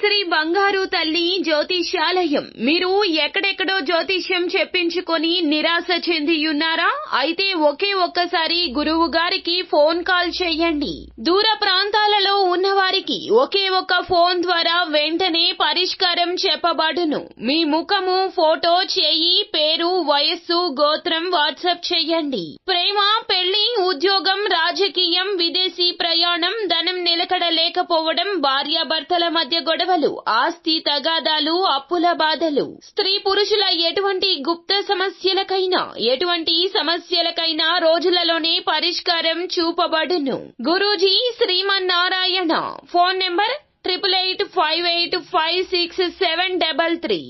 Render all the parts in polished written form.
శ్రీ బంగారు తల్లి జ్యోతిష్యాలయం. మీరు ఎక్కడెక్కడో జ్యోతిష్యం చెప్పించుకొని నిరాశ చెందియున్నారా? అయితే ఒకే ఒక్కసారి గురువు గారికి ఫోన్ కాల్ చేయండి. దూర ప్రాంతాలలో ఉన్నవారికి ఒకే ఒక్క ఫోన్ ద్వారా వెంటనే పరిష్కారం చెప్పబడును. మీ ముఖము, ఫోటో, చేయి, పేరు, వయస్సు, గోత్రం వాట్సాప్ చేయండి. ప్రేమ, పెళ్లి, ఉద్యోగం, రాజకీయం, విదేశీ ప్రయాణం, ధనం నిలకడ లేకపోవడం, భార్యాభర్తల మధ్య గొడవలు, ఆస్తి తగాదాలు, అప్పుల బాధలు, స్త్రీ పురుషుల ఎటువంటి గుప్త సమస్యలకైనా రోజులలోనే పరిష్కారం చూపబడును. Guruji Srimannarayana. Phone number 8858567733.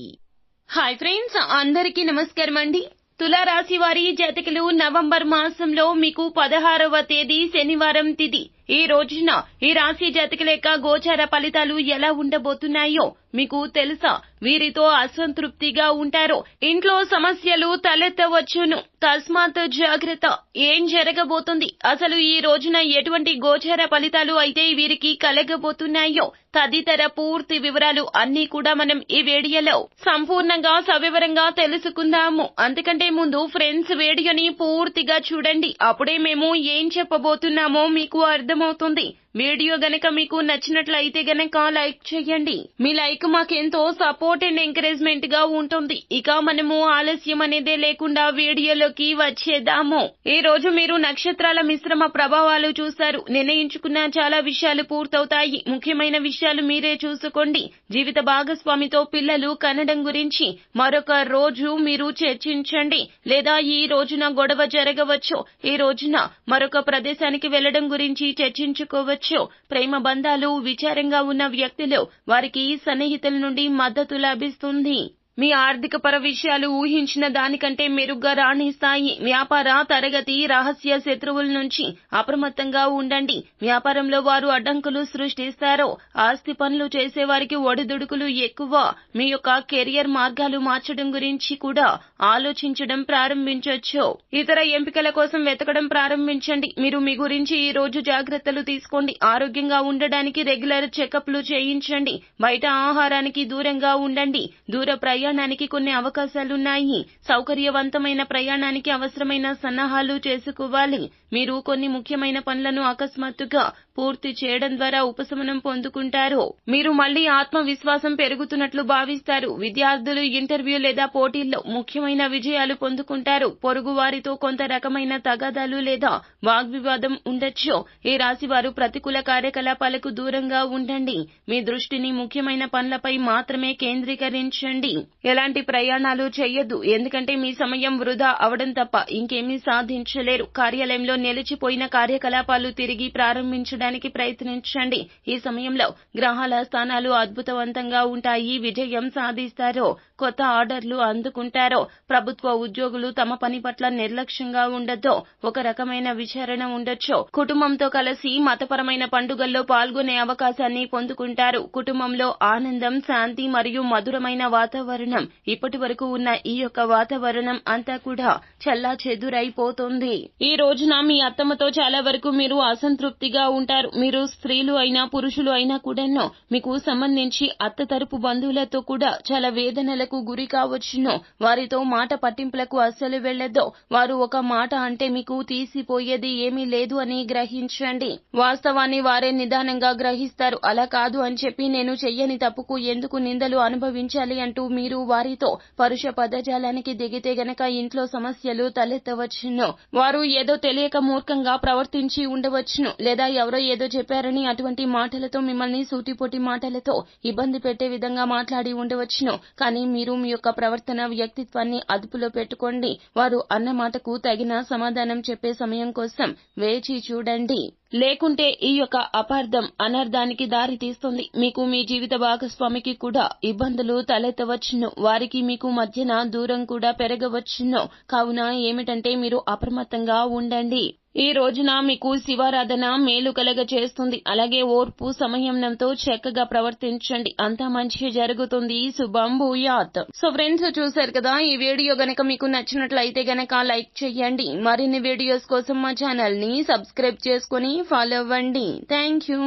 Hi friends, అందరికీ నమస్కారం అండి. తులారాశి వారి జాతకులు నవంబర్ మాసంలో మీకు 16వ తేదీ శనివారం తిథి. ఈ రోజున ఈ రాశి జాతకుల యొక్క గోచార ఫలితాలు ఎలా ఉండబోతున్నాయో మీకు తెలుసా? వీరితో అసంతృప్తిగా ఉంటారో, ఇంట్లో సమస్యలు తలెత్తవచ్చును. తస్మాత్ జాగ్రత్త. ఏం జరగబోతుంది, అసలు ఈ రోజున ఎటువంటి గోచార ఫలితాలు అయితే వీరికి కలగబోతున్నాయో తదితర పూర్తి వివరాలు అన్ని కూడా మనం ఈ వీడియోలో సంపూర్ణంగా సవివరంగా తెలుసుకుందాము. అంతకంటే ముందు ఫ్రెండ్స్, వీడియోని పూర్తిగా చూడండి. అప్పుడే మేము ఏం చెప్పబోతున్నామో మీకు అర్థమవుతుంది. వీడియో గనక మీకు నచ్చినట్లయితే గనక లైక్ చేయండి. మీ లైక్ మాకెంతో సపోర్ట్ అండ్ ఎంకరేజ్మెంట్ గా ఉంటుంది. ఇక మనము ఆలస్యం అనేదే లేకుండా వీడియోలోకి వచ్చేద్దాము. ఈ రోజు మీరు నక్షత్రాల మిశ్రమ ప్రభావాలు చూస్తారు. నిర్ణయించుకున్న చాలా విషయాలు పూర్తవుతాయి. ముఖ్యమైన విషయాలు మీరే చూసుకోండి. జీవిత భాగస్వామితో పిల్లలు కనడం గురించి మరొక రోజు మీరు చర్చించండి. లేదా ఈ రోజున గొడవ జరగవచ్చు. ఈ రోజున మరొక ప్రదేశానికి వెళ్లడం గురించి చర్చించుకోవచ్చు. ప్రేమ బంధాలు విచారంగా ఉన్న వ్యక్తులు, వారికి సన్నిహితుల నుండి మద్దతు లభిస్తుంది. మీ ఆర్థిక పర విషయాలు ఊహించిన దానికంటే మెరుగ్గా రాణిస్తాయి. వ్యాపార తరగతి రహస్య శత్రువుల నుంచి అప్రమత్తంగా ఉండండి. వ్యాపారంలో వారు అడ్డంకులు సృష్టిస్తారో. ఆస్తి పనులు చేసేవారికి ఒడిదుడుకులు ఎక్కువ. మీ యొక్క కెరియర్ మార్గాలు మార్చడం గురించి కూడా ఆలోచించడం ప్రారంభించొచ్చు. ఇతర ఎంపికల కోసం వెతకడం ప్రారంభించండి. మీరు మీ గురించి ఈ రోజు జాగ్రత్తలు తీసుకోండి. ఆరోగ్యంగా ఉండడానికి రెగ్యులర్ చెకప్లు చేయించండి. బయట ఆహారానికి దూరంగా ఉండండి. దూర ప్రయాణానికి కొన్ని అవకాశాలున్నాయి. సౌకర్యవంతమైన ప్రయాణానికి అవసరమైన సన్నాహాలు చేసుకోవాలి. మీరు కొన్ని ముఖ్యమైన పనులను అకస్మాత్తుగా పూర్తి చేయడం ద్వారా ఉపశమనం పొందుకుంటారు. మీరు మళ్లీ ఆత్మవిశ్వాసం పెరుగుతున్నట్లు భావిస్తారు. విద్యార్థులు ఇంటర్వ్యూ లేదా పోటీల్లో ముఖ్యమైన విజయాలు పొందుకుంటారు. పొరుగు వారితో కొంత రకమైన తగాదాలు లేదా వాగ్వివాదం ఉండొచ్చు. ఈ రాశి వారు ప్రతికూల కార్యకలాపాలకు దూరంగా ఉండండి. మీ దృష్టిని ముఖ్యమైన పనులపై మాత్రమే కేంద్రీకరించండి. ఎలాంటి ప్రయాణాలు చేయొద్దు, ఎందుకంటే మీ సమయం వృధా అవడం తప్ప ఇంకేమీ సాధించలేరు. కార్యాలయంలో నిలిచిపోయిన కార్యకలాపాలు తిరిగి ప్రారంభించడానికి ప్రయత్నించండి. ఈ సమయంలో గ్రహాల స్థానాలు అద్భుతవంతంగా ఉంటాయి. విజయం సాధిస్తారు. కొత్త ఆర్డర్లు అందుకుంటారో. ప్రభుత్వ ఉద్యోగులు తమ పని పట్ల నిర్లక్ష్యంగా ఉండొద్దు. ఒక రకమైన విచారణ ఉండొచ్చు. కుటుంబంతో కలిసి మతపరమైన పండుగల్లో పాల్గొనే అవకాశాన్ని పొందుకుంటారు. కుటుంబంలో ఆనందం, శాంతి మరియు మధురమైన వాతావరణం. ఇప్పటి వరకు ఉన్న ఈ యొక్క వాతావరణం అంతా కూడా చల్లా చెదురైపోతుంది. ఈ రోజున మీ అత్తమ్మతో చాలా వరకు మీరు అసంతృప్తిగా ఉంటారు. మీరు స్త్రీలు అయినా పురుషులు అయినా కూడాను మీకు సంబంధించి అత్త తరపు బంధువులతో కూడా చాలా వేదనలకు గురి కావచ్చును. వారితో మాట పట్టింపులకు అస్సలు వెళ్లొద్దు. వారు ఒక మాట అంటే మీకు తీసిపోయేది ఏమీ లేదు అని గ్రహించండి. వాస్తవాన్ని వారే నిదానంగా గ్రహిస్తారు. అలా కాదు అని చెప్పి నేను చెయ్యని తప్పుకు ఎందుకు నిందలు అనుభవించాలి అంటూ మీరు వారితో పరుష పదజాలానికి దిగితే గనక ఇంట్లో సమస్యలు తలెత్తవచ్చును. వారు ఏదో తెలియక మూర్ఖంగా ప్రవర్తించి ఉండవచ్చును. లేదా ఎవరో ఏదో చెప్పారని అటువంటి మాటలతో మిమ్మల్ని సూటిపోటి మాటలతో ఇబ్బంది పెట్టే విధంగా మాట్లాడి ఉండవచ్చును. కానీ మీరు మీ యొక్క ప్రవర్తన, వ్యక్తిత్వాన్ని అదుపులో పెట్టుకోండి. వారు అన్న మాటకు తగిన సమాధానం చెప్పే సమయం కోసం వేచి చూడండి. లేకుంటే ఈ యొక్క అపార్థం అనర్థానికి దారి తీస్తుంది. మీకు మీ జీవిత భాగస్వామికి కూడా ఇబ్బందులు తలెత్తవచ్చును. వారికి మీకు మధ్యన దూరం కూడా పెరగవచ్చును. కావున ఏమిటంటే మీరు అప్రమత్తంగా ఉండండి. ఈ రోజున మీకు శివారాధన మేలు కలగ చేస్తుంది. అలాగే ఓర్పు, సంయమనంతో చక్కగా ప్రవర్తించండి. అంతా మంచి జరుగుతుంది. శుభం భూయాత్. సో ఫ్రెండ్స్, చూశారు కదా, ఈ వీడియో గనక మీకు నచ్చినట్లయితే గనక లైక్ చేయండి. మరిన్ని వీడియోస్ కోసం మా ఛానల్ ని సబ్స్క్రైబ్ చేసుకుని ఫాలో అవ్వండి. Thank you.